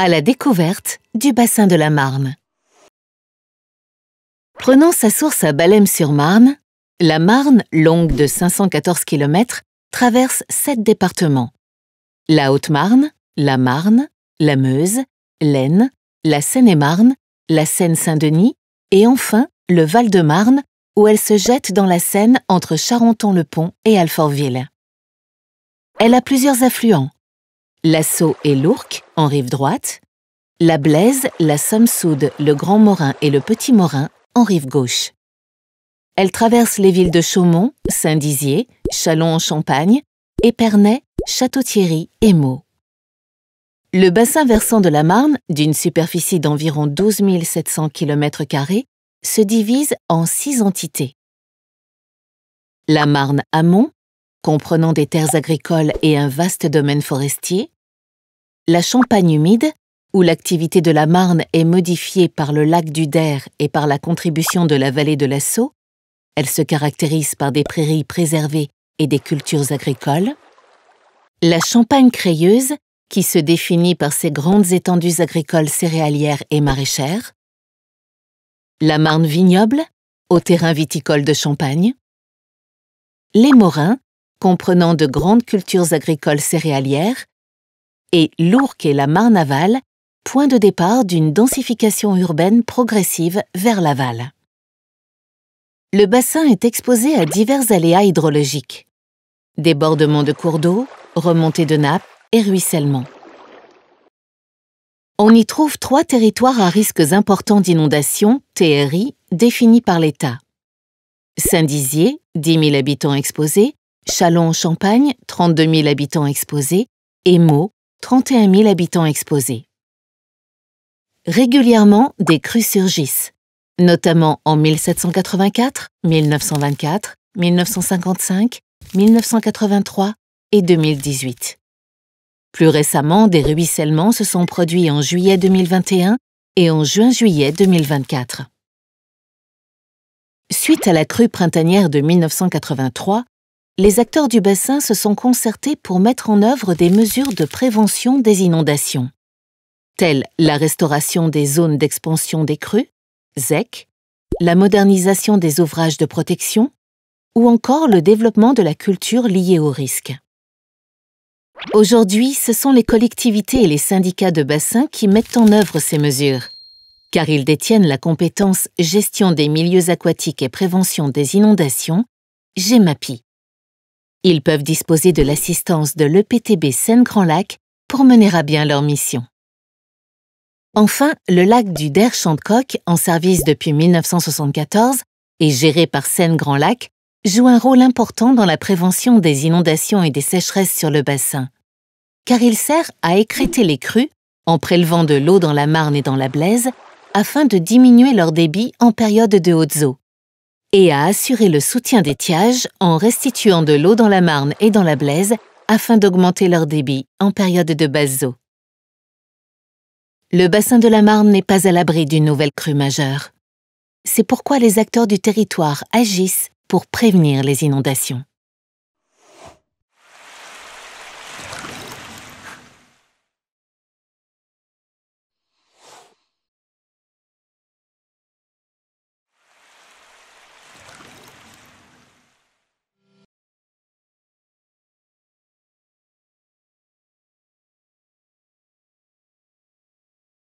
à la découverte du bassin de la Marne. Prenant sa source à Ballem-sur-Marne, la Marne, longue de 514 km, traverse 7 départements. La Haute-Marne, la Marne, la Meuse, l'Aisne, la Seine-et-Marne, la Seine-Saint-Denis et enfin le Val-de-Marne, où elle se jette dans la Seine entre Charenton-le-Pont et Alfortville. Elle a plusieurs affluents: la Saulx et l'Ourcq en rive droite, la Blaise, la Somme-Soude, le Grand Morin et le Petit Morin en rive gauche. Elle traverse les villes de Chaumont, Saint-Dizier, Châlons-en-Champagne, Épernay, Château-Thierry et Meaux. Le bassin versant de la Marne, d'une superficie d'environ 12 700 km², se divise en 6 entités. La Marne amont, comprenant des terres agricoles et un vaste domaine forestier. La Champagne humide, où l'activité de la Marne est modifiée par le lac du Der et par la contribution de la vallée de la Saulx. Elle se caractérise par des prairies préservées et des cultures agricoles. La Champagne crayeuse, qui se définit par ses grandes étendues agricoles céréalières et maraîchères. La Marne vignoble, au terrain viticole de Champagne. Les Morins, comprenant de grandes cultures agricoles céréalières. Et l'Ourcq et la Marne aval, point de départ d'une densification urbaine progressive vers l'aval. Le bassin est exposé à divers aléas hydrologiques: débordements de cours d'eau, remontées de nappes et ruissellements. On y trouve 3 territoires à risques importants d'inondation, TRI, définis par l'État. Saint-Dizier, 10 000 habitants exposés, Châlons-en-Champagne, 32 000 habitants exposés, et Meaux, 31 000 habitants exposés. Régulièrement, des crues surgissent, notamment en 1784, 1924, 1955, 1983 et 2018. Plus récemment, des ruissellements se sont produits en juillet 2021 et en juin-juillet 2024. Suite à la crue printanière de 1983, les acteurs du bassin se sont concertés pour mettre en œuvre des mesures de prévention des inondations, telles la restauration des zones d'expansion des crues, ZEC, la modernisation des ouvrages de protection ou encore le développement de la culture liée au risque. Aujourd'hui, ce sont les collectivités et les syndicats de bassin qui mettent en œuvre ces mesures, car ils détiennent la compétence gestion des milieux aquatiques et prévention des inondations, GEMAPI. Ils peuvent disposer de l'assistance de l'EPTB Seine-Grand Lac pour mener à bien leur mission. Enfin, le lac du Der-Chantecoq, en service depuis 1974 et géré par Seine-Grand Lac, joue un rôle important dans la prévention des inondations et des sécheresses sur le bassin, car il sert à écrêter les crues en prélevant de l'eau dans la Marne et dans la Blaise afin de diminuer leur débit en période de hautes eaux, et à assurer le soutien d'étiage en restituant de l'eau dans la Marne et dans la Blaise afin d'augmenter leur débit en période de basses eaux. Le bassin de la Marne n'est pas à l'abri d'une nouvelle crue majeure. C'est pourquoi les acteurs du territoire agissent pour prévenir les inondations.